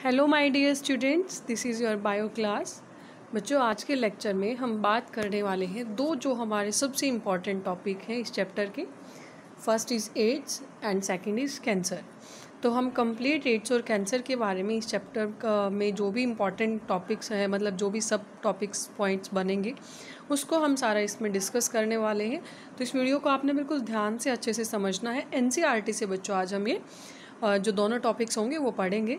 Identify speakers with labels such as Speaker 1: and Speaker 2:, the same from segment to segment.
Speaker 1: Hello my dear students, this is your bio class. बच्चों, आज के लेक्चर में हम बात करने वाले हैं दो जो हमारे सबसे इम्पॉर्टेंट टॉपिक हैं इस चैप्टर के। First is AIDS and second is cancer. तो हम कंप्लीट एड्स और कैंसर के बारे में इस चैप्टर में जो भी इम्पॉर्टेंट टॉपिक्स हैं, मतलब जो भी सब टॉपिक्स पॉइंट्स बनेंगे उसको हम सारा इसमें डिस्कस करने वाले हैं। तो इस वीडियो को आपने बिल्कुल ध्यान से अच्छे से समझना है। एनसीईआरटी से बच्चों आज हम ये जो दोनों टॉपिक्स होंगे वो पढ़ेंगे।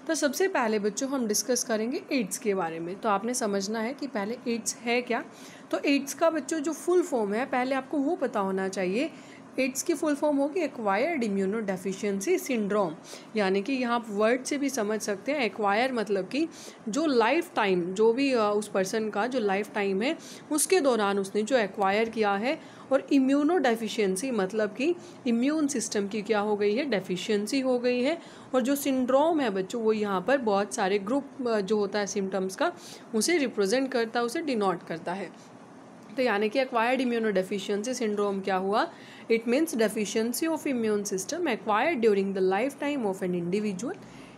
Speaker 1: तो सबसे पहले बच्चों हम डिस्कस करेंगे एड्स के बारे में। तो आपने समझना है कि पहले एड्स है क्या। तो एड्स का बच्चों जो फुल फॉर्म है पहले आपको वो पता होना चाहिए। एड्स की फुल फॉर्म होगी एक्वायर्ड इम्यूनो डेफिशिएंसी सिंड्रोम, यानी कि यहाँ आप वर्ड से भी समझ सकते हैं। एक्वायर मतलब कि जो लाइफ टाइम, जो भी उस पर्सन का जो लाइफ टाइम है उसके दौरान उसने जो एक्वायर किया है। और इम्यूनो डेफिशिएंसी मतलब कि इम्यून सिस्टम की क्या हो गई है, डेफिशिएंसी हो गई है। और जो सिंड्रोम है बच्चों वो यहाँ पर बहुत सारे ग्रुप जो होता है सिम्टम्स का उसे रिप्रेजेंट करता है, उसे डिनोट करता है। तो यानी कि एक्वायर्ड इम्यूनो डेफिशिएंसी सिंड्रोम क्या हुआ, it means deficiency of immune system acquired during the life time of an individual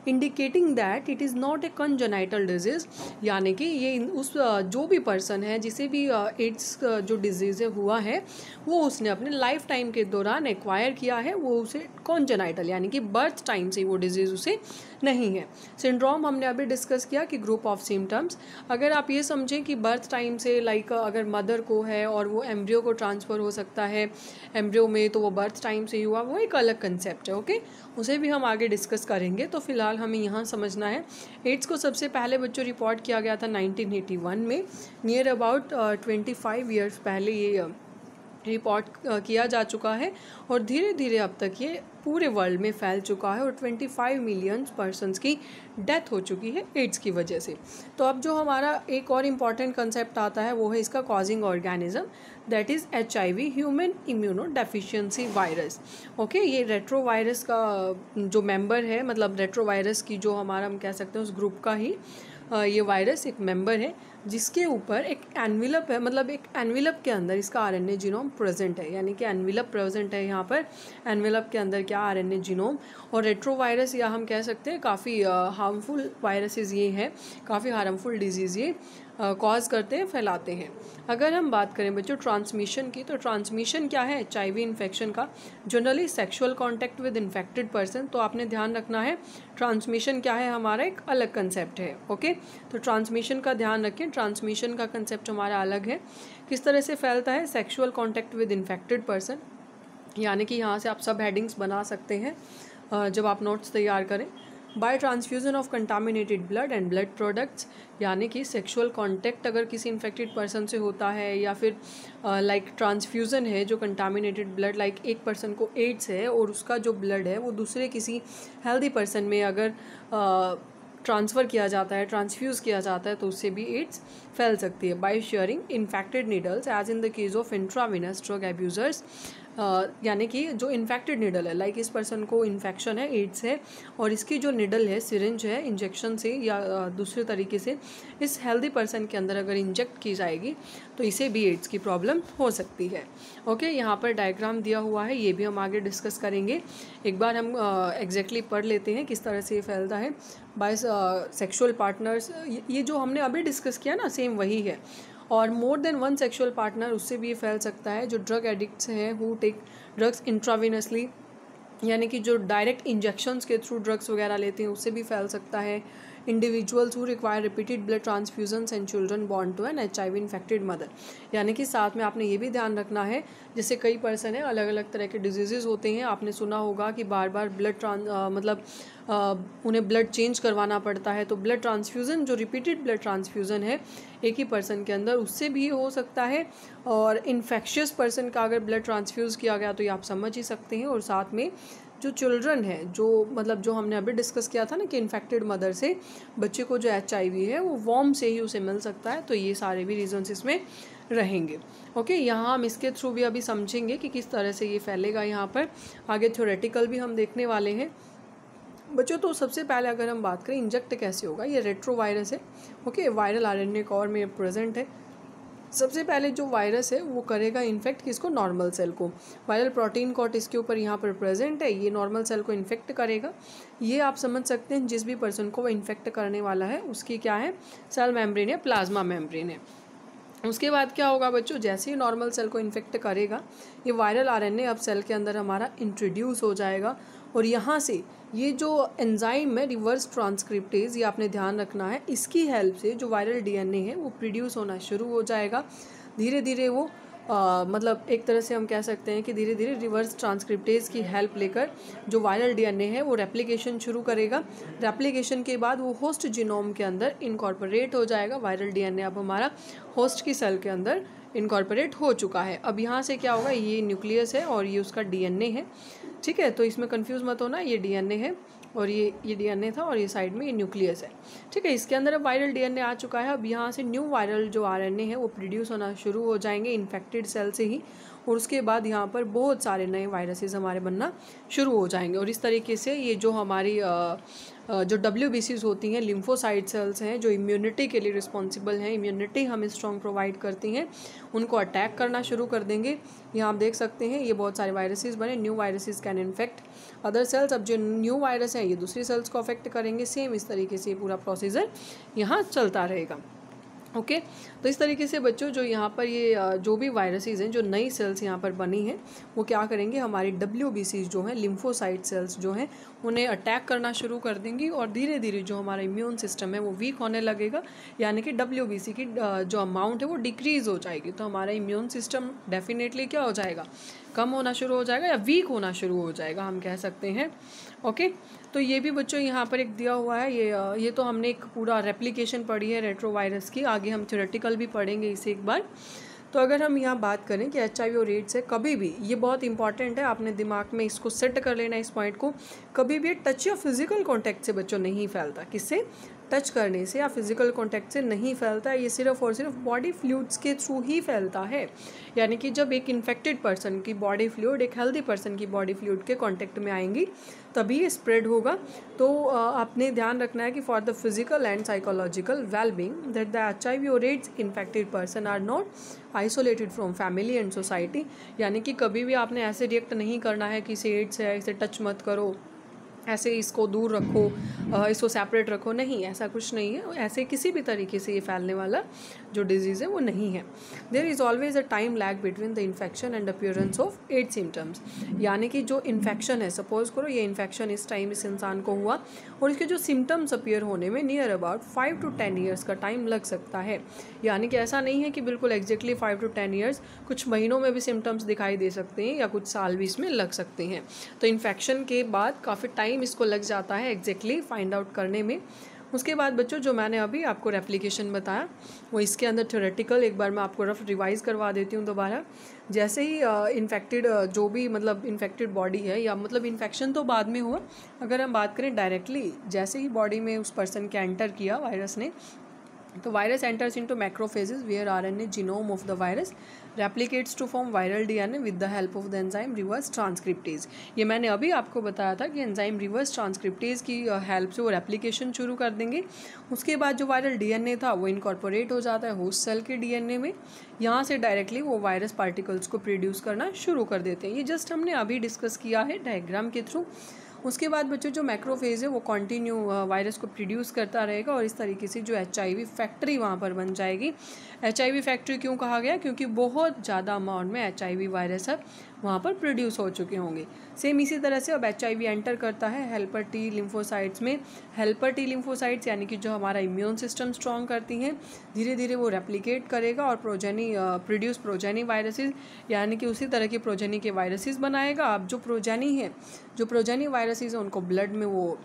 Speaker 1: indicating that it is not a congenital disease. यानी कि ये उस जो भी पर्सन है जिसे भी एड्स जो डिजीज़ हुआ है वो उसने अपने लाइफ टाइम के दौरान एक्वायर किया है, वो उसे कंजेनाइटल यानी कि बर्थ टाइम से वो डिजीज़ उसे नहीं है। सिंड्रोम हमने अभी डिस्कस किया कि ग्रुप ऑफ सिम्टम्स। अगर आप ये समझें कि बर्थ टाइम से लाइक अगर मदर को है और वो एम्ब्रियो को ट्रांसफ़र हो सकता है एम्ब्रियो में, तो वो बर्थ टाइम से हुआ, वो एक अलग कंसेप्ट है। ओके, उसे भी हम आगे डिस्कस करेंगे। तो फिलहाल हमें यहाँ समझना है एड्स को सबसे पहले बच्चों रिपोर्ट किया गया था 1981 में। नियर अबाउट 25 ईयर्स पहले ये रिपोर्ट किया जा चुका है और धीरे धीरे अब तक ये पूरे वर्ल्ड में फैल चुका है और 25 मिलियन पर्सन्स की डेथ हो चुकी है एड्स की वजह से। तो अब जो हमारा एक और इम्पॉर्टेंट कंसेप्ट आता है वो है इसका causing organism, that is HIV human immuno deficiency virus. Okay, ये रेट्रो वायरस का जो मेंबर है, मतलब रेट्रो वायरस की जो हमारा हम कह सकते हैं उस ग्रुप का ही ये वायरस एक मेंबर है जिसके ऊपर एक एनविलप है, मतलब एक एनविलप के अंदर इसका RNA जीनोम प्रेजेंट है, यानी कि एनविलप प्रेजेंट है यहाँ पर। एनविलप के अंदर क्या RNA जीनोम। और रेट्रो वायरस या हम कह सकते हैं काफ़ी हार्मफुल वायरसेस ये हैं, काफ़ी हार्मफुल डिजीज़ ये कॉज करते हैं, फैलाते हैं। अगर हम बात करें बच्चों ट्रांसमिशन की, तो ट्रांसमिशन क्या है HIV इन्फेक्शन का, generally sexual contact with infected person. तो आपने ध्यान रखना है ट्रांसमिशन क्या है, हमारा एक अलग कंसेप्ट है। ओके, तो ट्रांसमिशन का ध्यान रखें, ट्रांसमिशन का कंसेप्ट हमारा अलग है। किस तरह से फैलता है, sexual contact with infected person, यानी कि यहाँ से आप सब हेडिंग्स बना सकते हैं जब आप नोट्स तैयार करें। By transfusion of contaminated blood and blood products, यानी कि सेक्सुअल कॉन्टैक्ट अगर किसी इन्फेक्टेड पर्सन से होता है या फिर लाइक ट्रांसफ्यूज़न है जो कंटामिनेटेड ब्लड, लाइक एक पर्सन को एड्स है और उसका जो ब्लड है वो दूसरे किसी हेल्दी पर्सन में अगर ट्रांसफ़र किया जाता है, ट्रांसफ्यूज़ किया जाता है, तो उससे भी एड्स फैल सकती है। By sharing infected needles as in the case of intravenous drug abusers, यानी कि जो इन्फेक्टेड निडल है, लाइक इस पर्सन को इन्फेक्शन है, एड्स है, और इसकी जो निडल है, सिरिंज है, इंजेक्शन से या दूसरे तरीके से इस हेल्दी पर्सन के अंदर अगर इंजेक्ट की जाएगी तो इसे भी एड्स की प्रॉब्लम हो सकती है। ओके, यहाँ पर डायग्राम दिया हुआ है, ये भी हम आगे डिस्कस करेंगे। एक बार हम एग्जैक्टली पढ़ लेते हैं किस तरह से ये फैलता है। बाय सेक्सुअल पार्टनर्स, ये जो हमने अभी डिस्कस किया ना सेम वही है। और more than one sexual partner, उससे भी ये फैल सकता है। जो ड्रग एडिक्ट्स हैं हु टेक ड्रग्स इंट्रावेनसली, यानी कि जो डायरेक्ट इंजेक्शंस के थ्रू ड्रग्स वगैरह लेते हैं उससे भी फैल सकता है। Individuals who require repeated blood transfusions and children born to an HIV infected mother, यानी कि साथ में आपने ये भी ध्यान रखना है जैसे कई पर्सन है अलग अलग तरह के डिजीज़ होते हैं। आपने सुना होगा कि बार बार ब्लड मतलब उन्हें ब्लड चेंज करवाना पड़ता है। तो ब्लड ट्रांसफ्यूज़न, जो रिपीटेड ब्लड ट्रांसफ्यूज़न है एक ही पर्सन के अंदर, उससे भी हो सकता है। और इन्फेक्शियस पर्सन का अगर ब्लड ट्रांसफ्यूज़ किया गया तो ये आप समझ ही सकते हैं। और साथ में जो चिल्ड्रन है, जो मतलब जो हमने अभी डिस्कस किया था ना कि इन्फेक्टेड मदर से बच्चे को जो HIV है वो वॉर्म से ही उसे मिल सकता है। तो ये सारे भी रीजंस इसमें रहेंगे। ओके, यहाँ हम इसके थ्रू भी अभी समझेंगे कि किस तरह से ये फैलेगा। यहाँ पर आगे थ्योरेटिकल भी हम देखने वाले हैं बच्चों। तो सबसे पहले अगर हम बात करें इंजेक्ट कैसे होगा, ये रेट्रो वायरस है। ओके, वायरल RNA कोर में प्रेजेंट है सबसे पहले जो वायरस है वो करेगा इन्फेक्ट किसको, नॉर्मल सेल को। वायरल प्रोटीन कॉट इसके ऊपर यहाँ पर प्रेजेंट है, ये नॉर्मल सेल को इन्फेक्ट करेगा। ये आप समझ सकते हैं जिस भी पर्सन को वो इन्फेक्ट करने वाला है उसकी क्या है, सेल मेम्ब्रेन है, प्लाज्मा मेम्ब्रेन है। उसके बाद क्या होगा बच्चों, जैसे ही नॉर्मल सेल को इन्फेक्ट करेगा ये वायरल आरएनए अब सेल के अंदर हमारा इंट्रोड्यूस हो जाएगा, और यहाँ से ये जो एंजाइम है रिवर्स ट्रांसक्रिप्टेज, ये आपने ध्यान रखना है, इसकी हेल्प से जो वायरल डीएनए है वो प्रोड्यूस होना शुरू हो जाएगा। धीरे धीरे वो मतलब एक तरह से हम कह सकते हैं कि धीरे धीरे रिवर्स ट्रांसक्रिप्टेज की हेल्प लेकर जो वायरल डीएनए है वो रेप्लिकेशन शुरू करेगा। रेप्लिकेशन के बाद वो होस्ट जीनोम के अंदर इनकॉर्पोरेट हो जाएगा। वायरल डीएनए अब हमारा होस्ट की सेल के अंदर इनकॉर्पोरेट हो चुका है। अब यहाँ से क्या होगा, ये न्यूक्लियस है और ये उसका डीएनए है, ठीक है, तो इसमें कंफ्यूज मत होना, ये डीएनए है और ये डीएनए था और ये साइड में ये न्यूक्लियस है, ठीक है। इसके अंदर अब वायरल डीएनए आ चुका है। अब यहाँ से न्यू वायरल जो आरएनए है वो प्रोड्यूस होना शुरू हो जाएंगे इन्फेक्टेड सेल से ही, और उसके बाद यहाँ पर बहुत सारे नए वायरसेस हमारे बनना शुरू हो जाएंगे। और इस तरीके से ये जो हमारी जो WBCs होती हैं, लिम्फोसाइट सेल्स हैं जो इम्यूनिटी के लिए रिस्पॉन्सिबल हैं, इम्यूनिटी हमें स्ट्रॉन्ग प्रोवाइड करती हैं, उनको अटैक करना शुरू कर देंगे। यहाँ आप देख सकते हैं ये बहुत सारे वायरसेस बने, new viruses can infect other sales. अब जो न्यू वायरस हैं ये दूसरी सेल्स को अफेक्ट करेंगे। सेम इस तरीके से ये पूरा प्रोसीजर यहाँ चलता रहेगा। ओके, तो इस तरीके से बच्चों जो यहाँ पर ये जो भी वायरसेस हैं, जो नई सेल्स यहाँ पर बनी हैं, वो क्या करेंगे, हमारी WBCs जो हैं, लिम्फोसाइट सेल्स जो हैं, उन्हें अटैक करना शुरू कर देंगी, और धीरे धीरे जो हमारा इम्यून सिस्टम है वो वीक होने लगेगा, यानी कि WBC की जो अमाउंट है वो डिक्रीज़ हो जाएगी। तो हमारा इम्यून सिस्टम डेफिनेटली क्या हो जाएगा, कम होना शुरू हो जाएगा या वीक होना शुरू हो जाएगा, हम कह सकते हैं। ओके, तो ये भी बच्चों यहाँ पर एक दिया हुआ है, ये तो हमने एक पूरा रेप्लिकेशन पढ़ी है रेट्रोवायरस की, आगे हम थ्योरेटिकल भी पढ़ेंगे इसे एक बार। तो अगर हम यहाँ बात करें कि HIV और एड्स है, कभी भी ये बहुत इंपॉर्टेंट है, आपने दिमाग में इसको सेट कर लेना इस पॉइंट को, कभी भी टच या फिजिकल कॉन्टैक्ट से बच्चों नहीं फैलता। किससे, टच करने से या फिजिकल कॉन्टैक्ट से नहीं फैलता है, ये सिर्फ और सिर्फ बॉडी फ्लूइड्स के थ्रू ही फैलता है। यानी कि जब एक इन्फेक्टेड पर्सन की बॉडी फ्लूइड एक हेल्दी पर्सन की बॉडी फ्लूइड के कॉन्टैक्ट में आएंगी तभी ये स्प्रेड होगा। तो आपने ध्यान रखना है कि for the physical and psychological wellbeing that the HIV और AIDS infected person are not isolated from family and society. यानी कि कभी भी आपने ऐसे रिएक्ट नहीं करना है कि इसे एड्स है, इसे टच मत करो, ऐसे इसको दूर रखो, इसको सेपरेट रखो, नहीं, ऐसा कुछ नहीं है। ऐसे किसी भी तरीके से ये फैलने वाला जो डिजीज़ है वो नहीं है। There is always a time lag between the infection and appearance of AIDS symptoms. यानी कि जो इन्फेक्शन है, सपोज करो ये इन्फेक्शन इस टाइम इस इंसान को हुआ और इसके जो सिम्टम्स अपीयर होने में नियर अबाउट 5 to 10 ईयर्स का टाइम लग सकता है। यानी कि ऐसा नहीं है कि बिल्कुल एग्जैक्टली 5 to 10 ईयर्स, कुछ महीनों में भी सिम्टम्स दिखाई दे सकते हैं या कुछ साल भी इसमें लग सकते हैं। तो इन्फेक्शन के बाद काफ़ी टाइम इसको लग जाता है एग्जैक्टली फाइंड आउट करने में। उसके बाद बच्चों जो मैंने अभी आपको रेप्लिकेशन बताया वो इसके अंदर थ्योरेटिकल, एक बार मैं आपको रफ रिवाइज करवा देती हूँ दोबारा। जैसे ही इन्फेक्टेड जो भी मतलब इन्फेक्टेड बॉडी है, या मतलब इन्फेक्शन तो बाद में हुआ, अगर हम बात करें डायरेक्टली जैसे ही बॉडी में उस पर्सन के एंटर किया वायरस ने, तो virus enters into macrophages where RNA genome of the virus replicates to form viral DNA with the help of the enzyme reverse transcriptase. ये मैंने अभी आपको बताया था कि एंजाइम रिवर्स ट्रांसक्रिप्टेज की हेल्प से वो रेप्लिकेशन शुरू कर देंगे। उसके बाद जो वायरल DNA था वो इनकॉर्पोरेट हो जाता है होस्ट सेल के DNA में, यहाँ से डायरेक्टली वो वायरस पार्टिकल्स को प्रोड्यूस करना शुरू कर देते हैं। ये जस्ट हमने अभी डिस्कस किया है डायग्राम के थ्रू। उसके बाद बच्चों जो मैक्रोफेज है वो कंटिन्यू वायरस को प्रोड्यूस करता रहेगा, और इस तरीके से जो HIV फैक्ट्री वहाँ पर बन जाएगी। HIV फैक्ट्री क्यों कहा गया, क्योंकि बहुत ज़्यादा अमाउंट में HIV वायरस है वहाँ पर प्रोड्यूस हो चुके होंगे। सेम इसी तरह से अब HIV एंटर करता है हेल्पर T लिम्फोसाइट्स में। हेल्पर T लिम्फोसाइट्स यानी कि जो हमारा इम्यून सिस्टम स्ट्रॉन्ग करती हैं, धीरे धीरे वो रेप्लिकेट करेगा और प्रोड्यूस प्रोजेनी वायरसेस, यानी कि उसी तरह की प्रोजेनी के वायरसेस बनाएगा। अब जो प्रोजेनी वायरसेस हैं उनको ब्लड में वो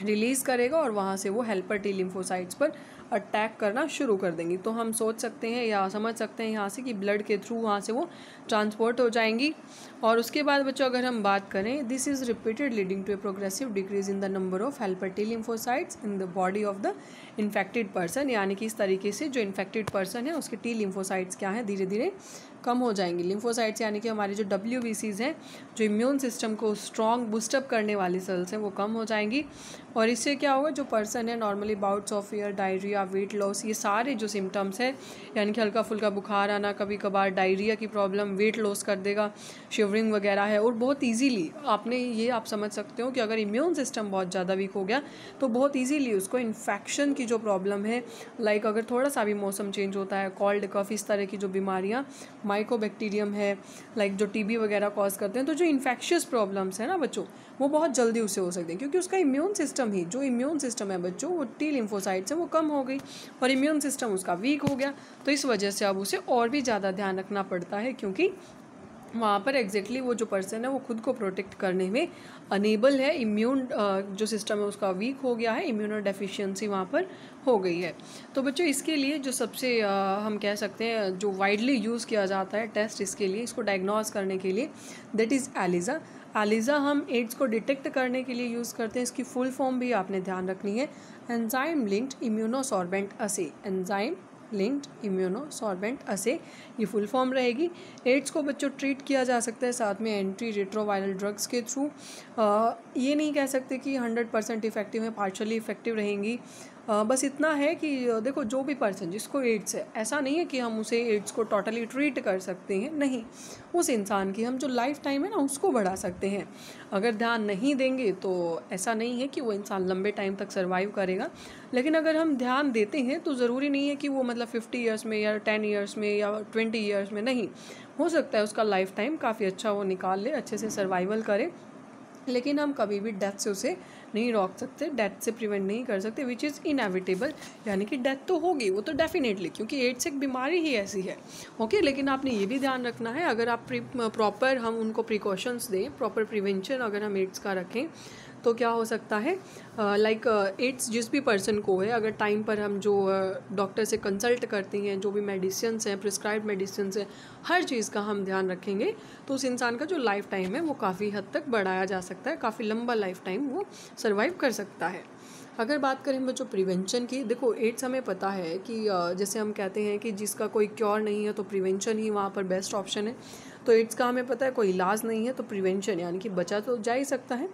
Speaker 1: रिलीज़ करेगा और वहाँ से वो हेल्पर T लिम्फोसाइट्स पर अटैक करना शुरू कर देंगी। तो हम सोच सकते हैं या समझ सकते हैं यहाँ से कि ब्लड के थ्रू वहाँ से वो ट्रांसपोर्ट हो जाएंगी। और उसके बाद बच्चों अगर हम बात करें, this is repeated leading to a progressive decrease in the number of helper T lymphocytes in the body of the infected person. यानी कि इस तरीके से जो इन्फेक्टेड पर्सन है उसके T लिम्फोसाइट्स क्या हैं, धीरे धीरे कम हो जाएंगी। लिम्फोसाइट्स यानी कि हमारे जो WBCs हैं, जो इम्यून सिस्टम को स्ट्रॉन्ग बूस्टअप करने वाली सेल्स हैं, वो कम हो जाएंगी। और इससे क्या होगा, जो पर्सन है normally bouts of fear, diarrhoea, dysphoria, weight loss, ये सारे जो सिम्टम्स हैं यानी कि हल्का फुल्का बुखार आना, कभी कभार डायरिया की प्रॉब्लम, वेट लॉस कर देगा, शिवरिंग वगैरह है। और बहुत ईजीली आपने ये आप समझ सकते हो कि अगर इम्यून सिस्टम बहुत ज़्यादा वीक हो गया तो बहुत ईजीली उसको इन्फेक्शन की जो प्रॉब्लम है, लाइक अगर थोड़ा सा भी मौसम चेंज होता है, कॉल्ड कफ, इस तरह की जो बीमारियाँ, माइकोबैक्टीरियम है, लाइक जो टीबी वगैरह कॉज करते हैं, तो जो इन्फेक्शियस प्रॉब्लम्स है ना बच्चों, वो बहुत जल्दी उससे हो सकते हैं, क्योंकि उसका इम्यून सिस्टम ही, जो इम्यून सिस्टम है बच्चों, वो टी लिम्फोसाइट्स है वो कम हो गई और इम्यून सिस्टम उसका वीक हो गया। तो इस वजह से अब उसे और भी ज़्यादा ध्यान रखना पड़ता है, क्योंकि वहाँ पर एग्जैक्टली वो जो पर्सन है वो खुद को प्रोटेक्ट करने में अनेबल है, इम्यून जो सिस्टम है उसका वीक हो गया है, इम्यूनो डेफिशिएंसी वहाँ पर हो गई है। तो बच्चों इसके लिए जो सबसे हम कह सकते हैं जो वाइडली यूज़ किया जाता है टेस्ट इसके लिए, इसको डायग्नोज करने के लिए, दैट इज़ एलिजा। एलिजा हम एड्स को डिटेक्ट करने के लिए यूज़ करते हैं। इसकी फुल फॉर्म भी आपने ध्यान रखनी है, एंजाइम लिंक्ड इम्यूनोसॉर्बेंट असे, एंजाइम लिंक्ड इम्यूनोसॉर्बेंट असे, ये फुल फॉर्म रहेगी। एड्स को बच्चों ट्रीट किया जा सकता है साथ में एंटी रेट्रोवायरल ड्रग्स के थ्रू। ये नहीं कह सकते कि 100% इफेक्टिव है, पार्शली इफेक्टिव रहेंगी। बस इतना है कि देखो जो भी पर्सन जिसको एड्स है, ऐसा नहीं है कि हम उसे एड्स को टोटली ट्रीट कर सकते हैं, नहीं, उस इंसान की हम जो लाइफ टाइम है ना उसको बढ़ा सकते हैं। अगर ध्यान नहीं देंगे तो ऐसा नहीं है कि वो इंसान लंबे टाइम तक सर्वाइव करेगा, लेकिन अगर हम ध्यान देते हैं तो ज़रूरी नहीं है कि वो मतलब 50 ईयर्स में या 10 ईयर्स में या 20 ईयर्स में, नहीं, हो सकता है उसका लाइफ टाइम काफ़ी अच्छा वो निकाल ले, अच्छे से सर्वाइवल करे, लेकिन हम कभी भी डेथ से उसे नहीं रोक सकते, डेथ से प्रिवेंट नहीं कर सकते, विच इज़ इनएविटेबल, यानी कि डेथ तो होगी वो तो डेफिनेटली, क्योंकि एड्स एक बीमारी ही ऐसी है। ओके, लेकिन आपने ये भी ध्यान रखना है, अगर आप प्रॉपर हम उनको प्रिकॉशंस दें, प्रॉपर प्रिवेंशन अगर हम एड्स का रखें तो क्या हो सकता है, लाइक एड्स जिस भी पर्सन को है, अगर टाइम पर हम जो डॉक्टर से कंसल्ट करते हैं, जो भी मेडिसिन्स हैं, प्रिस्क्राइब मेडिसिन्स हैं, हर चीज़ का हम ध्यान रखेंगे तो उस इंसान का जो लाइफ टाइम है वो काफ़ी हद तक बढ़ाया जा सकता है, काफ़ी लंबा लाइफ टाइम वो सर्वाइव कर सकता है। अगर बात करें बच्चों प्रिवेंशन की, देखो एड्स हमें पता है कि जैसे हम कहते हैं कि जिसका कोई क्योर नहीं है तो प्रिवेंशन ही वहाँ पर बेस्ट ऑप्शन है। तो एड्स का हमें पता है कोई इलाज नहीं है, तो प्रिवेंशन यानी कि बचा तो जा ही सकता है।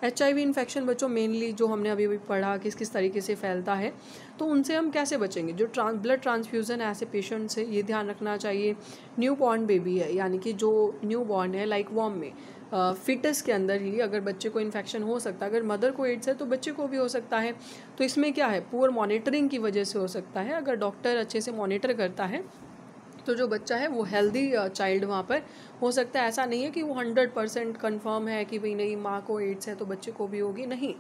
Speaker 1: HIV इन्फेक्शन बच्चों मेनली जो हमने अभी पढ़ा किस किस तरीके से फैलता है, तो उनसे हम कैसे बचेंगे, जो ब्लड ट्रांसफ्यूज़न ऐसे पेशेंट्स है ये ध्यान रखना चाहिए। न्यू बॉर्न बेबी है, यानी कि जो न्यू बॉर्न है, लाइक वॉर्म में फिटस के अंदर ही अगर बच्चे को इन्फेक्शन हो सकता है, अगर मदर को एड्स है तो बच्चे को भी हो सकता है। तो इसमें क्या है, पुअर मॉनिटरिंग की वजह से हो सकता है। अगर डॉक्टर अच्छे से मॉनिटर करता है तो जो बच्चा है वो हेल्दी चाइल्ड वहाँ पर हो सकता है। ऐसा नहीं है कि वो 100% कन्फर्म है कि भाई नहीं माँ को एड्स है तो बच्चे को भी होगी, नहीं,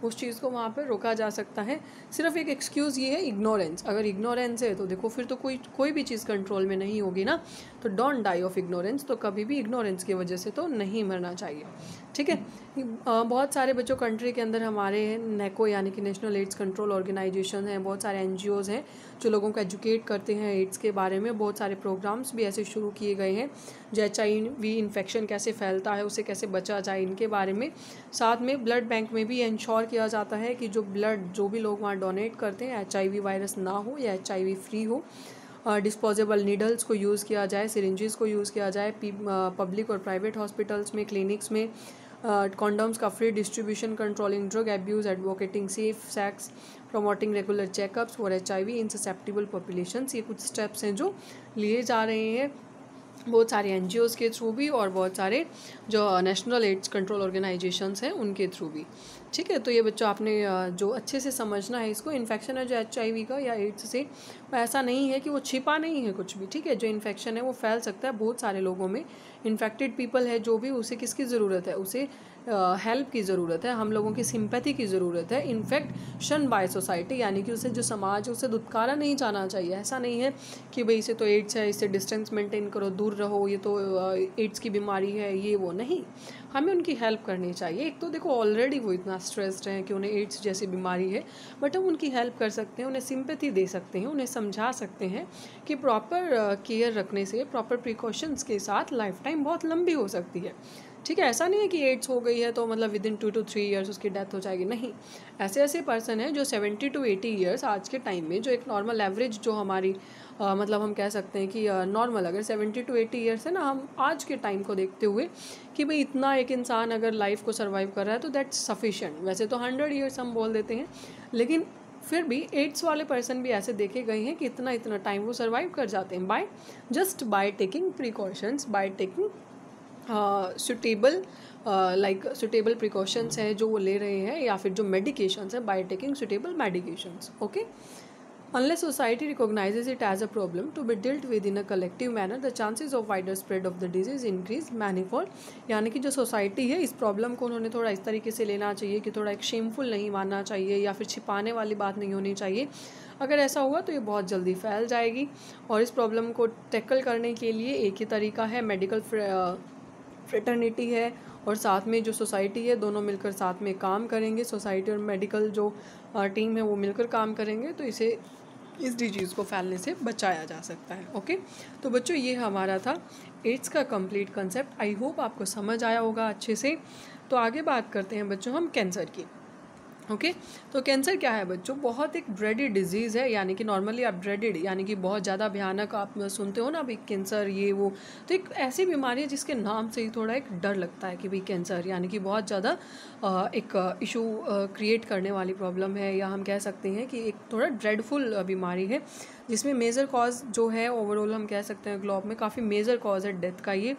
Speaker 1: उस चीज़ को वहाँ पर रोका जा सकता है। सिर्फ एक एक्सक्यूज़ ये है इग्नोरेंस, अगर इग्नोरेंस है तो देखो फिर तो कोई भी चीज़ कंट्रोल में नहीं होगी ना, तो डोंट डाई ऑफ इग्नोरेंस, तो कभी भी इग्नोरेंस की वजह से तो नहीं मरना चाहिए, ठीक है। बहुत सारे बच्चों कंट्री के अंदर हमारे नेको यानी कि नेशनल एड्स कंट्रोल ऑर्गेनाइजेशन हैं, बहुत सारे NGOs हैं जो लोगों को एजुकेट करते हैं एड्स के बारे में। बहुत सारे प्रोग्राम्स भी ऐसे शुरू किए गए हैं जो HIV इन्फेक्शन कैसे फैलता है, उसे कैसे बचा जाए, इनके बारे में। साथ में ब्लड बैंक में भी इंश्योर किया जाता है कि जो ब्लड जो भी लोग वहाँ डोनेट करते हैं HIV वायरस ना हो या HIV फ्री हो। डिस्पोजेबल नीडल्स को यूज़ किया जाए, सिरिंजेस को यूज़ किया जाए पब्लिक और प्राइवेट हॉस्पिटल्स में, क्लिनिक्स में। कॉन्डम्स का free distribution, controlling drug abuse, advocating safe sex, promoting regular checkups for HIV in susceptible populations, ये कुछ स्टेप्स हैं जो लिए जा रहे हैं बहुत सारे NGOs के थ्रू भी और बहुत सारे जो नेशनल एड्स कंट्रोल ऑर्गेनाइजेशंस हैं उनके थ्रू भी, ठीक है। तो ये बच्चों आपने जो अच्छे से समझना है इसको, इन्फेक्शन है जो HIV का या एड्स से, ऐसा नहीं है कि वो छिपा नहीं है कुछ भी, ठीक है। जो इन्फेक्शन है वो फैल सकता है बहुत सारे लोगों में। इन्फेक्टेड पीपल है जो भी, उसे किसकी ज़रूरत है, उसे हेल्प की ज़रूरत है, हम लोगों की सिंपैथी की ज़रूरत है, इन्फेक्शन बाय सोसाइटी, यानी कि उसे जो समाज है उसे दुत्कारा नहीं जाना चाहिए। ऐसा नहीं है कि भाई इसे तो एड्स है, इससे डिस्टेंस मेंटेन करो, दूर रहो, ये तो एड्स की बीमारी है, ये वो नहीं, हमें उनकी हेल्प करनी चाहिए। एक तो देखो ऑलरेडी वो इतना स्ट्रेस्ड है कि उन्हें एड्स जैसी बीमारी है, बट हम उनकी हेल्प कर सकते हैं, उन्हें सिंपैथी दे सकते हैं, उन्हें समझा सकते हैं कि प्रॉपर केयर रखने से, प्रॉपर प्रिकॉशंस के साथ लाइफ टाइम बहुत लंबी हो सकती है, ठीक है। ऐसा नहीं है कि एड्स हो गई है तो मतलब विदिन 2 to 3 ईयर्स उसकी डेथ हो जाएगी, नहीं। ऐसे पर्सन हैं जो 70 to 80 ईयर्स आज के टाइम में, जो एक नॉर्मल एवरेज जो हमारी मतलब हम कह सकते हैं कि नॉर्मल अगर 70 to 80 ईयर्स है ना, हम आज के टाइम को देखते हुए कि भाई इतना एक इंसान अगर लाइफ को सर्वाइव कर रहा है तो दैट्स सफिशिएंट। वैसे तो 100 ईयर्स हम बोल देते हैं, लेकिन फिर भी एड्स वाले पर्सन भी ऐसे देखे गए हैं कि इतना इतना टाइम वो सर्वाइव कर जाते हैं by taking precautions, by taking suitable suitable precautions हैं जो वो ले रहे हैं, या फिर जो मेडिकेशंस हैं, by taking suitable medications. Okay. Unless society recognizes it as a problem to be dealt with in a collective manner, the chances of wider spread of the disease increase manifold. यानी कि जो society है इस problem को उन्होंने थोड़ा इस तरीके से लेना चाहिए कि थोड़ा एक शेमफुल नहीं मानना चाहिए या फिर छिपाने वाली बात नहीं होनी चाहिए. अगर ऐसा हुआ तो ये बहुत जल्दी फैल जाएगी. और इस प्रॉब्लम को टैकल करने के लिए एक ही तरीका है, मेडिकल फ्रेटर्निटी है, और साथ में जो सोसाइटी है दोनों मिलकर साथ में काम करेंगे. सोसाइटी और मेडिकल जो टीम है वो मिलकर काम करेंगे तो इस डिजीज़ को फैलने से बचाया जा सकता है. ओके. तो बच्चों ये हमारा था एड्स का कंप्लीट कंसेप्ट. आई होप आपको समझ आया होगा अच्छे से. तो आगे बात करते हैं बच्चों हम कैंसर की. ओके. तो कैंसर क्या है बच्चों? बहुत एक ड्रेडेड डिजीज़ है, यानी कि नॉर्मली आप ड्रेडेड यानी कि बहुत ज़्यादा भयानक आप सुनते हो ना भाई कैंसर ये वो. तो एक ऐसी बीमारी है जिसके नाम से ही थोड़ा एक डर लगता है कि भाई कैंसर यानी कि बहुत ज़्यादा एक इशू क्रिएट करने वाली प्रॉब्लम है, या हम कह सकते हैं कि एक थोड़ा ड्रेडफुल बीमारी है जिसमें मेजर कॉज जो है ओवरऑल हम कह सकते हैं ग्लोब में काफ़ी मेजर कॉज है डेथ का ये.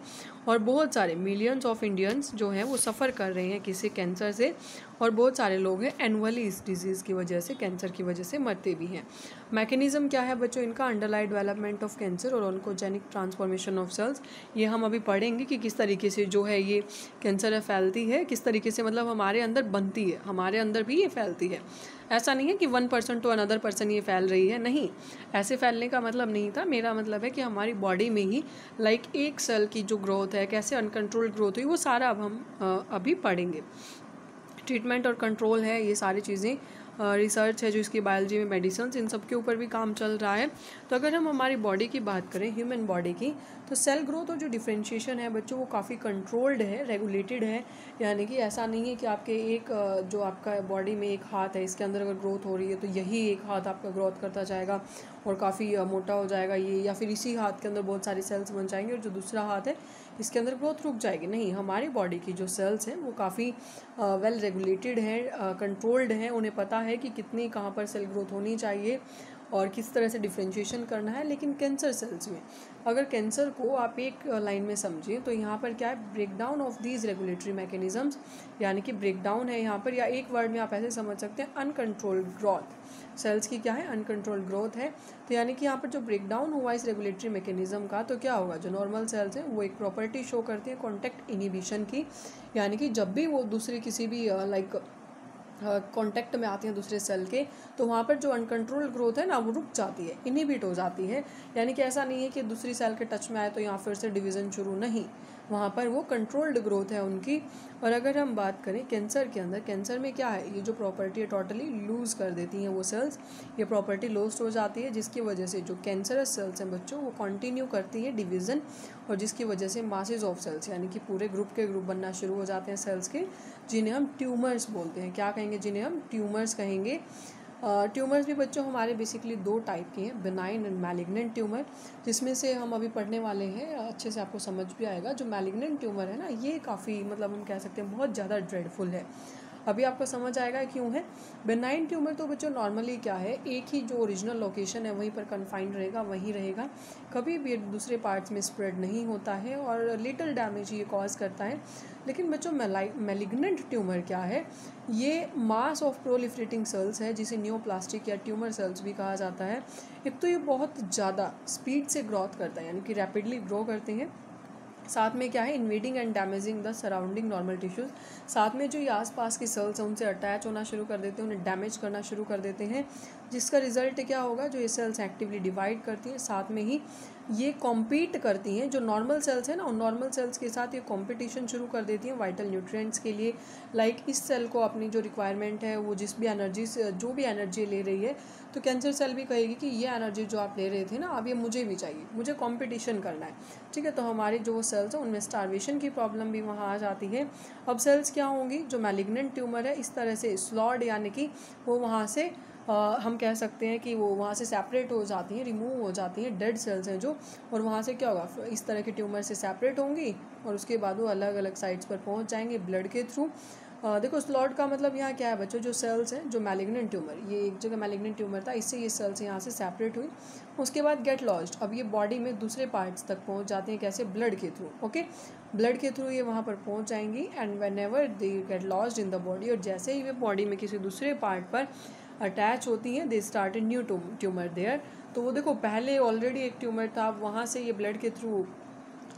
Speaker 1: और बहुत सारे मिलियंस ऑफ इंडियंस जो हैं वो सफ़र कर रहे हैं किसी कैंसर से, और बहुत सारे लोग हैं एनुअली इस डिजीज़ की वजह से, कैंसर की वजह से मरते भी हैं. मैकेनिज़्म क्या है बच्चों इनका? अंडरलाइन डेवलपमेंट ऑफ कैंसर और ऑन्कोजेनिक ट्रांसफॉर्मेशन ऑफ सेल्स. ये हम अभी पढ़ेंगे कि किस तरीके से जो है ये कैंसर फैलती है, किस तरीके से मतलब हमारे अंदर बनती है, हमारे अंदर भी ये फैलती है. ऐसा नहीं है कि 1% टू अनदर पर्सन ये फैल रही है, नहीं. ऐसे फैलने का मतलब नहीं था. मेरा मतलब है कि हमारी बॉडी में ही एक सेल की जो ग्रोथ है, कैसे अनकंट्रोल्ड ग्रोथ हुई, वो सारा अब हम अभी पढ़ेंगे. ट्रीटमेंट और कंट्रोल है, ये सारी चीज़ें रिसर्च है जो इसकी बायोलॉजी में, मेडिसिन, इन सब के ऊपर भी काम चल रहा है. तो अगर हम हमारी बॉडी की बात करें, ह्यूमन बॉडी की, तो सेल ग्रोथ और जो डिफरेंशिएशन है बच्चों वो काफ़ी कंट्रोल्ड है, रेगुलेटेड है. यानी कि ऐसा नहीं है कि आपके एक जो आपका बॉडी में एक हाथ है इसके अंदर अगर ग्रोथ हो रही है तो यही एक हाथ आपका ग्रोथ करता जाएगा और काफ़ी मोटा हो जाएगा ये, या फिर इसी हाथ के अंदर बहुत सारी सेल्स बन जाएंगे और जो दूसरा हाथ है इसके अंदर ग्रोथ रुक जाएगी. नहीं, हमारी बॉडी की जो सेल्स हैं वो काफ़ी वेल रेगुलेटेड हैं, कंट्रोल्ड हैं. उन्हें पता है कि कितनी कहाँ पर सेल ग्रोथ होनी चाहिए और किस तरह से डिफ्रेंशिएशन करना है. लेकिन कैंसर सेल्स में अगर कैंसर को आप एक लाइन में समझें तो यहाँ पर क्या है, breakdown of these regulatory mechanisms, यानी कि ब्रेकडाउन है यहाँ पर, या एक वर्ड में आप ऐसे समझ सकते हैं अनकंट्रोल्ड ग्रोथ. सेल्स की क्या है? अनकंट्रोल्ड ग्रोथ है. तो यानी कि यहाँ पर जो ब्रेकडाउन हुआ इस रेगुलेटरी मैकेनिज़्म का, तो क्या होगा, जो नॉर्मल सेल्स हैं वो एक प्रॉपर्टी शो करती है कॉन्टैक्ट इनिबिशन की. यानी कि जब भी वो दूसरी किसी भी कांटेक्ट में आती हैं दूसरे सेल के, तो वहाँ पर जो अनकंट्रोल्ड ग्रोथ है ना वो रुक जाती है, इनहिबिट हो जाती है. यानी कि ऐसा नहीं है कि दूसरी सेल के टच में आए तो यहाँ फिर से डिवीज़न शुरू, नहीं, वहाँ पर वो कंट्रोल्ड ग्रोथ है उनकी. और अगर हम बात करें कैंसर के अंदर, कैंसर में क्या है, ये जो प्रॉपर्टी है टोटली लूज़ कर देती हैं वो सेल्स, ये प्रॉपर्टी लॉस्ट हो जाती है, जिसकी वजह से जो कैंसरस सेल्स हैं बच्चों वो कंटिन्यू करती हैं डिवीज़न, और जिसकी वजह से मासेज ऑफ सेल्स यानी कि पूरे ग्रुप के ग्रुप बनना शुरू हो जाते हैं सेल्स के, जिन्हें हम ट्यूमर्स बोलते हैं. क्या कहेंगे? जिन्हें हम ट्यूमर्स कहेंगे. ट्यूमर्स भी बच्चों हमारे बेसिकली दो टाइप के हैं, बेनाइन एंड मैलिग्नेंट ट्यूमर, जिसमें से हम अभी पढ़ने वाले हैं, अच्छे से आपको समझ भी आएगा. जो मैलिग्नेंट ट्यूमर है ना ये काफ़ी मतलब हम कह सकते हैं बहुत ज़्यादा ड्रेडफुल है. अभी आपको समझ आएगा क्यों है. बेनाइन ट्यूमर तो बच्चों नॉर्मली क्या है, एक ही जो ओरिजिनल लोकेशन है वहीं पर कन्फाइंड रहेगा, वहीं रहेगा, कभी भी दूसरे पार्ट्स में स्प्रेड नहीं होता है और लिटिल डैमेज ये कॉज करता है. लेकिन बच्चों मैलिग्नेंट ट्यूमर क्या है, ये मास ऑफ प्रोलिफरेटिंग सेल्स है जिसे न्यूप्लास्टिक या ट्यूमर सेल्स भी कहा जाता है. एक तो ये बहुत ज़्यादा स्पीड से ग्रोथ करता है, यानी कि रैपिडली ग्रो करते हैं. साथ में क्या है, invading and damaging the surrounding normal tissues. साथ में जो ये आसपास की सेल्स हैं उनसे अटैच होना शुरू कर देते हैं, उन्हें डैमेज करना शुरू कर देते हैं, जिसका रिजल्ट क्या होगा, जो ये सेल्स एक्टिवली डिवाइड करती हैं, साथ में ही ये कॉम्पीट करती हैं. जो नॉर्मल सेल्स हैं ना, उन नॉर्मल सेल्स के साथ ये कॉम्पिटिशन शुरू कर देती हैं वाइटल न्यूट्रिएंट्स के लिए. इस सेल को अपनी जो रिक्वायरमेंट है वो जिस भी एनर्जी से जो भी एनर्जी ले रही है, तो कैंसर सेल भी कहेगी कि ये एनर्जी जो आप ले रहे थे ना, अब ये मुझे भी चाहिए, मुझे कंपटीशन करना है. ठीक है, तो हमारी जो सेल्स हैं उनमें स्टार्वेशन की प्रॉब्लम भी वहाँ आ जाती है. अब सेल्स क्या होंगी, जो मैलिग्नेंट ट्यूमर है इस तरह से स्लॉड, यानी कि वो वहाँ से हम कह सकते हैं कि वो वहाँ से सेपरेट हो जाती हैं, रिमूव हो जाती हैं, डेड सेल्स हैं जो, और वहाँ से क्या होगा, इस तरह के ट्यूमर से सेपरेट होंगी और उसके बाद वो अलग अलग साइट्स पर पहुँच जाएंगे ब्लड के थ्रू. देखो स्लॉट का मतलब यहाँ क्या है बच्चों, जो सेल्स हैं, जो मैलिग्नेंट ट्यूमर, ये एक जगह मैलिग्नेंट ट्यूमर था, इससे ये सेल्स यहाँ से सेपरेट हुई, उसके बाद गेट लॉस्ट, अब ये बॉडी में दूसरे पार्ट्स तक पहुँच जाते हैं, कैसे, ब्लड के थ्रू, ओके, ब्लड के थ्रू ये वहाँ पर पहुँच जाएंगी, and when ever they get lost in the body, और जैसे ही वे बॉडी में किसी दूसरे पार्ट पर अटैच होती हैं, they start a new tumour there. तो वो देखो पहले ऑलरेडी एक ट्यूमर था, वहाँ से ये ब्लड के थ्रू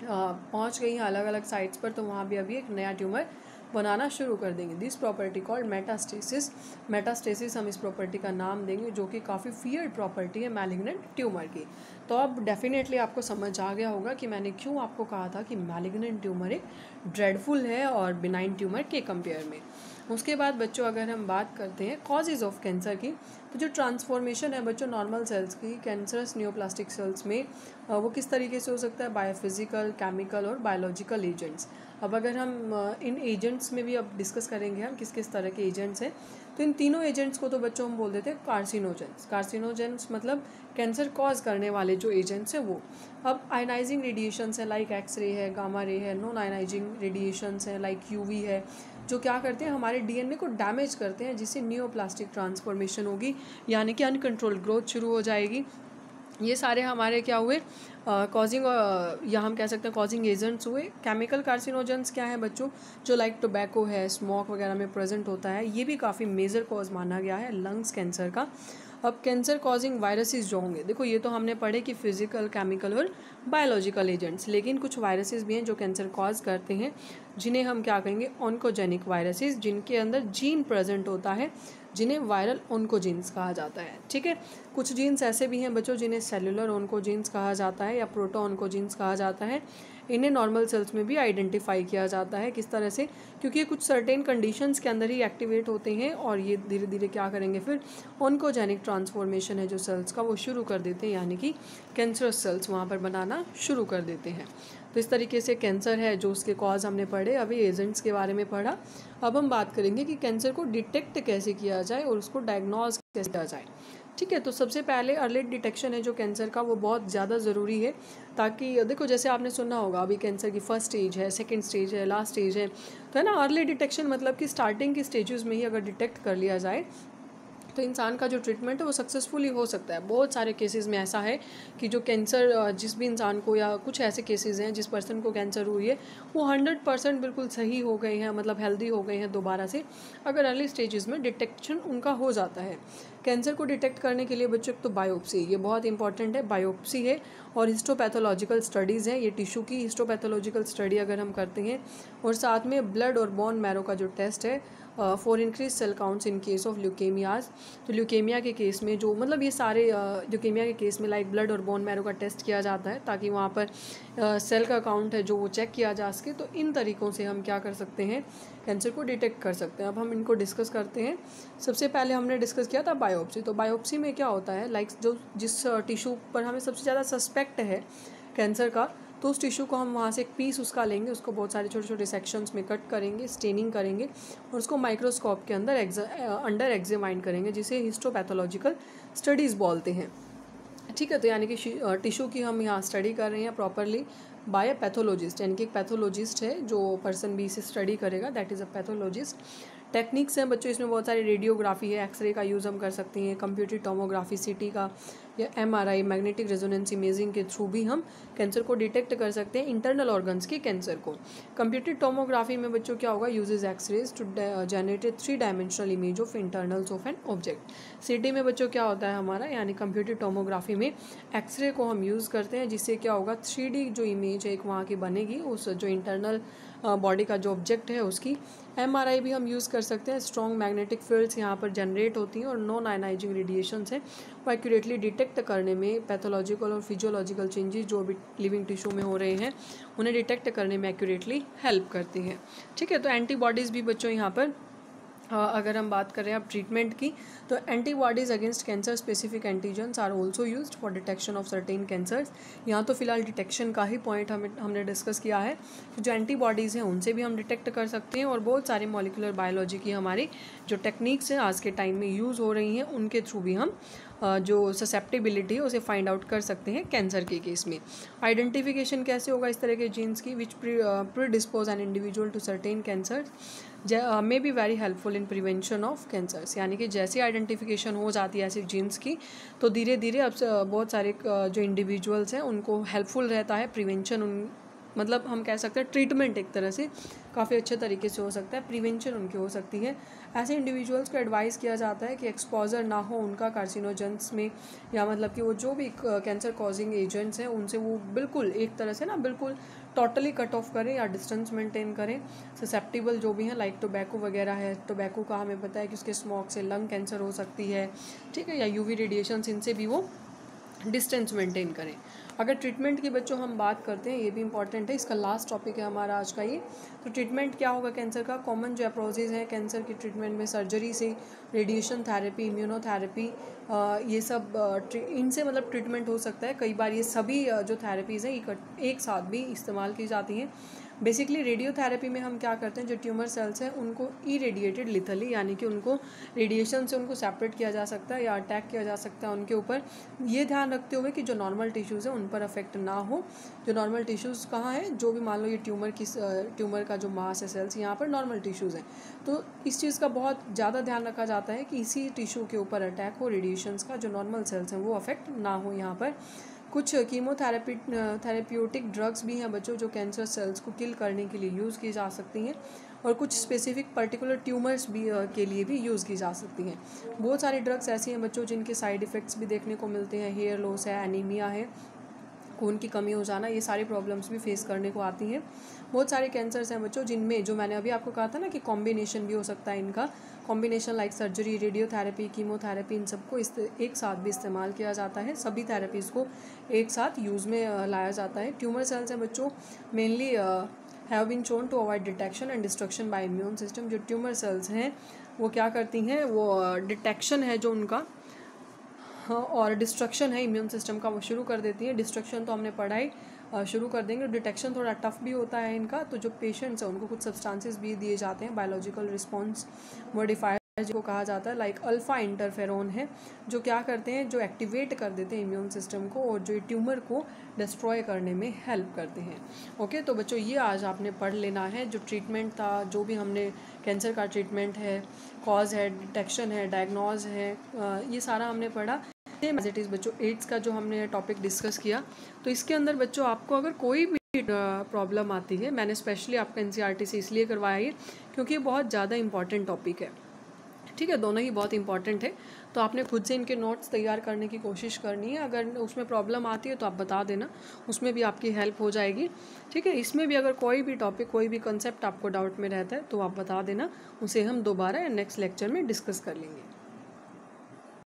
Speaker 1: पहुँच गई हैं अलग अलग साइट्स पर, तो वहाँ भी अभी एक नया ट्यूमर बनाना शुरू कर देंगे। This property called metastasis, metastasis हम इस प्रॉपर्टी का नाम देंगे, जो कि काफ़ी फियर्ड प्रॉपर्टी है मैलिग्नेंट ट्यूमर की। तो अब डेफिनेटली आपको समझ आ गया होगा कि मैंने क्यों आपको कहा था कि मैलिग्नेंट ट्यूमर एक ड्रेडफुल है और बिनाइन ट्यूमर के कंपेयर में। उसके बाद बच्चों अगर हम बात करते हैं कॉजेज़ ऑफ कैंसर की, तो जो ट्रांसफॉर्मेशन है बच्चों नॉर्मल सेल्स की कैंसरस न्यूप्लास्टिक सेल्स में, वो किस तरीके से हो सकता है, बायोफिजिकल, केमिकल और बायोलॉजिकल एजेंट्स। अब अगर हम इन एजेंट्स में भी अब डिस्कस करेंगे हम किस किस तरह के एजेंट्स हैं, तो इन तीनों एजेंट्स को तो बच्चों हम बोल देते हैं कार्सिनोजेंस। कार्सिनोजेंस मतलब कैंसर कॉज करने वाले जो एजेंट्स हैं वो। अब आयनाइजिंग रेडिएशंस है लाइक एक्सरे है, गामा रे है, नॉन आयनाइजिंग रेडिएशंस है लाइक यूवी है, जो क्या करते हैं हमारे डीएनए को डैमेज करते हैं, जिससे न्यूप्लास्टिक ट्रांसफॉर्मेशन होगी, यानी कि अनकंट्रोल्ड ग्रोथ शुरू हो जाएगी। ये सारे हमारे क्या हुए, कॉजिंग, या हम कह सकते हैं कॉजिंग एजेंट्स हुए। केमिकल कार्सिनोजेंस क्या है बच्चों, जो लाइक टोबैको है, स्मोक वगैरह में प्रेजेंट होता है, ये भी काफ़ी मेजर कॉज माना गया है लंग्स कैंसर का। अब कैंसर कॉजिंग वायरसेस जो होंगे, देखो ये तो हमने पढ़े कि फिजिकल, केमिकल और बायोलॉजिकल एजेंट्स, लेकिन कुछ वायरसेस भी हैं जो कैंसर कॉज करते हैं, जिन्हें हम क्या कहेंगे, ऑन्कोजेनिक वायरसेस, जिनके अंदर जीन प्रेजेंट होता है, जिन्हें वायरल ऑन्कोजीन्स कहा जाता है। ठीक है, कुछ जीन्स ऐसे भी हैं बच्चों जिन्हें सेलुलर ऑन्कोजीन्स कहा जाता है या प्रोटो ऑन्कोजीन्स कहा जाता है। इन्हें नॉर्मल सेल्स में भी आइडेंटिफाई किया जाता है। किस तरह से, क्योंकि ये कुछ सर्टेन कंडीशंस के अंदर ही एक्टिवेट होते हैं, और ये धीरे धीरे क्या करेंगे, फिर ऑन्कोजेनिक ट्रांसफॉर्मेशन है जो सेल्स का, वो शुरू कर देते हैं, यानी कि कैंसरस सेल्स वहाँ पर बनाना शुरू कर देते हैं। तो इस तरीके से कैंसर है, जो उसके कॉज हमने पढ़े, अभी एजेंट्स के बारे में पढ़ा। अब हम बात करेंगे कि कैंसर को डिटेक्ट कैसे किया जाए और उसको डायग्नोज कैसे किया जाए। ठीक है, तो सबसे पहले अर्ली डिटेक्शन है जो कैंसर का, वो बहुत ज़्यादा ज़रूरी है, ताकि देखो जैसे आपने सुना होगा अभी कैंसर की फर्स्ट स्टेज है, सेकंड स्टेज है, लास्ट स्टेज है, तो है ना, अर्ली डिटेक्शन मतलब कि स्टार्टिंग की स्टेजेस में ही अगर डिटेक्ट कर लिया जाए तो इंसान का जो ट्रीटमेंट है वो सक्सेसफुली हो सकता है। बहुत सारे केसेस में ऐसा है कि जो कैंसर जिस भी इंसान को, या कुछ ऐसे केसेस हैं जिस पर्सन को कैंसर हुई है, वो 100% बिल्कुल सही हो गए हैं, मतलब हेल्दी हो गए हैं दोबारा से, अगर अर्ली स्टेजेस में डिटेक्शन उनका हो जाता है। कैंसर को डिटेक्ट करने के लिए बच्चों तो बायोप्सी, ये बहुत इंपॉर्टेंट है, बायोप्सी है, और हिस्टोपैथोलॉजिकल स्टडीज़ हैं, ये टिश्यू की हिस्टोपैथोलॉजिकल स्टडी अगर हम करते हैं, और साथ में ब्लड और बोन मैरो का जो टेस्ट है for increase cell counts in case of leukaemias. तो ल्यूकेमिया के केस में जो, मतलब ये सारे ल्यूकेमिया के केस में लाइक ब्लड और बोन मैरो का टेस्ट किया जाता है, ताकि वहाँ पर सेल का काउंट है जो वो चेक किया जा सके। तो इन तरीक़ों से हम क्या कर सकते हैं, कैंसर को डिटेक्ट कर सकते हैं। अब हम इनको डिस्कस करते हैं। सबसे पहले हमने डिस्कस किया था बायोप्सी। तो बायोप्सी में क्या होता है, लाइक जो जिस टिश्यू पर हमें सबसे ज़्यादा सस्पेक्ट है कैंसर का, तो उस टिश्यू को हम वहाँ से एक पीस उसका लेंगे, उसको बहुत सारे छोटे छोटे सेक्शंस में कट करेंगे, स्टेनिंग करेंगे, और उसको माइक्रोस्कोप के अंदर अंडर एग्जामाइन करेंगे, जिसे हिस्टोपैथोलॉजिकल स्टडीज़ बोलते हैं। ठीक है, तो यानी कि टिश्यू की हम यहाँ स्टडी कर रहे हैं प्रॉपरली बाय अ पैथोलॉजिस्ट, यानी कि एक पैथोलॉजिस्ट है जो पर्सन भी इसे स्टडी करेगा, that is a pathologist. Techniques हैं बच्चों इसमें बहुत सारी, रेडियोग्राफी है, एक्सरे का यूज़ हम कर सकते हैं, कंप्यूटर टोमोग्राफी, सीटी का, या एमआरआई, मैग्नेटिक रेजोनेंस इमेजिंग के थ्रू भी हम कैंसर को डिटेक्ट कर सकते हैं, इंटरनल ऑर्गन्स के कैंसर को। कंप्यूटर टोमोग्राफी में बच्चों क्या होगा, uses X-rays to generate 3 dimensional image of internals of an object. CT में बच्चों क्या होता है हमारा, यानी कंप्यूटर टोमोग्राफी में एक्सरे को हम यूज़ करते हैं, जिससे क्या होगा 3D जो इमेज है एक वहाँ की बनेगी, उस जो इंटरनल बॉडी का जो ऑब्जेक्ट है उसकी। एमआरआई भी हम यूज़ कर सकते हैं, स्ट्रॉन्ग मैग्नेटिक फील्ड्स यहाँ पर जनरेट होती हैं, और नॉन आयनाइजिंग रेडिएशंस हैं, वो एक्यूरेटली डिटेक्ट करने में, पैथोलॉजिकल और फिजियोलॉजिकल चेंजेस जो भी लिविंग टिश्यू में हो रहे हैं उन्हें डिटेक्ट करने में एक्यूरेटली हेल्प करती हैं। ठीक है, तो एंटीबॉडीज़ भी बच्चों यहाँ पर अगर हम बात करें अब ट्रीटमेंट की, तो antibodies against cancer specific antigens are also used for detection of certain cancers. यहाँ तो फिलहाल डिटेक्शन का ही पॉइंट हमने डिस्कस किया है। जो एंटीबॉडीज़ हैं उनसे भी हम डिटेक्ट कर सकते हैं, और बहुत सारी मॉलिक्यूलर बायोलॉजी की हमारी जो टेक्निक्स हैं आज के टाइम में यूज़ हो रही हैं, उनके थ्रू भी हम जो ससेप्टिबिलिटी है उसे फाइंड आउट कर सकते हैं कैंसर के केस में। आइडेंटिफिकेशन कैसे होगा इस तरह के जीन्स की, which predispose an individual to certain cancer may be very helpful in prevention of cancers. यानी कि जैसे आइडेंटिफिकेशन हो जाती है ऐसे जीन्स की तो धीरे धीरे अब बहुत सारे जो इंडिविजुअल्स हैं उनको हेल्पफुल रहता है प्रिवेंशन, मतलब हम कह सकते हैं ट्रीटमेंट एक तरह से काफ़ी अच्छे तरीके से हो सकता है, प्रिवेंशन उनकी हो सकती है। ऐसे इंडिविजुअल्स को एडवाइस किया जाता है कि एक्सपोजर ना हो उनका कार्सिनोजेंस में, या मतलब कि वो जो भी कैंसर कॉजिंग एजेंट्स हैं उनसे वो बिल्कुल एक तरह से ना बिल्कुल टोटली कट ऑफ करें या डिस्टेंस मेंटेन करें। ससेप्टिबल जो भी हैं लाइक टोबैको वगैरह है, टोबैको का हमें पता है कि उसके स्मोक से लंग कैंसर हो सकती है, ठीक है, या यूवी रेडिएशन इनसे भी वो डिस्टेंस मेंटेन करें। अगर ट्रीटमेंट की बच्चों हम बात करते हैं, ये भी इंपॉर्टेंट है, इसका लास्ट टॉपिक है हमारा आज का ये। तो ट्रीटमेंट क्या होगा कैंसर का, कॉमन जो अप्रोचेज हैं कैंसर की ट्रीटमेंट में सर्जरी से, रेडिएशन थेरेपी, इम्यूनोथेरेपी, ये सब इनसे मतलब ट्रीटमेंट हो सकता है। कई बार ये सभी जो थेरेपीज़ हैं एक साथ भी इस्तेमाल की जाती हैं। बेसिकली रेडियोथेरेपी में हम क्या करते हैं, जो ट्यूमर सेल्स हैं उनको इरेडिएटेड लिथली, यानी कि उनको रेडिएशन से उनको सेपरेट किया जा सकता है या अटैक किया जा सकता है उनके ऊपर, ये ध्यान रखते हुए कि जो नॉर्मल टिश्यूज़ हैं उन पर अफेक्ट ना हो। जो नॉर्मल टिश्यूज़ कहाँ हैं, जो भी मान लो ये ट्यूमर का जो मास है सेल्स यहाँ पर नॉर्मल टिश्यूज़ हैं, तो इस चीज़ का बहुत ज़्यादा ध्यान रखा जाता है कि इसी टिश्यू के ऊपर अटैक हो रेडिएशंस का, जो नॉर्मल सेल्स हैं वो अफेक्ट ना हो यहाँ पर। कुछ थेरेप्यूटिक ड्रग्स भी हैं बच्चों जो कैंसर सेल्स को किल करने के लिए यूज़ की जा सकती हैं, और कुछ स्पेसिफिक पर्टिकुलर ट्यूमर्स भी के लिए भी यूज़ की जा सकती हैं। बहुत सारी ड्रग्स ऐसी हैं बच्चों जिनके साइड इफ़ेक्ट्स भी देखने को मिलते हैं, हेयर लॉस है, एनीमिया है, खून की कमी हो जाना, ये सारी प्रॉब्लम्स भी फेस करने को आती हैं। बहुत सारे कैंसर्स हैं बच्चों जिनमें, जो मैंने अभी आपको कहा था ना कि कॉम्बिनेशन भी हो सकता है इनका, combination like surgery, radiotherapy, chemotherapy, इन सबको एक साथ भी इस्तेमाल किया जाता है। सभी थेरेपीज़ को एक साथ यूज़ में लाया जाता है। ट्यूमर सेल्स हैं बच्चों mainly have been shown to avoid detection and destruction by immune system. जो ट्यूमर सेल्स हैं वो क्या करती हैं, वो डिटेक्शन है जो उनका और डिस्ट्रक्शन है इम्यून सिस्टम का वो शुरू कर देती है। डिस्ट्रक्शन तो हमने पढ़ाई शुरू कर देंगे, डिटेक्शन थोड़ा टफ भी होता है इनका। तो जो पेशेंट्स हैं उनको कुछ सब्सटेंसेस भी दिए जाते हैं, बायोलॉजिकल रिस्पॉन्स मॉडिफायर जिसको कहा जाता है, लाइक अल्फा इंटरफेरोन है, जो क्या करते हैं, जो एक्टिवेट कर देते हैं इम्यून सिस्टम को और जो ट्यूमर को डिस्ट्रॉय करने में हेल्प करते हैं। ओके, तो बच्चों ये आज आपने पढ़ लेना है। जो ट्रीटमेंट था, जो भी हमने कैंसर का ट्रीटमेंट है, कॉज है, डिटेक्शन है, डायग्नोज है, ये सारा हमने पढ़ा। एज इट इज़ बच्चों एड्स का जो हमने टॉपिक डिस्कस किया, तो इसके अंदर बच्चों आपको अगर कोई भी प्रॉब्लम आती है, मैंने स्पेशली आपका एनसीईआरटी से इसलिए करवाया है क्योंकि ये बहुत ज़्यादा इंपॉर्टेंट टॉपिक है, ठीक है, दोनों ही बहुत इंपॉर्टेंट है। तो आपने खुद से इनके नोट्स तैयार करने की कोशिश करनी है। अगर उसमें प्रॉब्लम आती है तो आप बता देना, उसमें भी आपकी हेल्प हो जाएगी, ठीक है। इसमें भी अगर कोई भी टॉपिक, कोई भी कंसेप्ट आपको डाउट में रहता है तो आप बता देना, उसे हम दोबारा नेक्स्ट लेक्चर में डिस्कस कर लेंगे।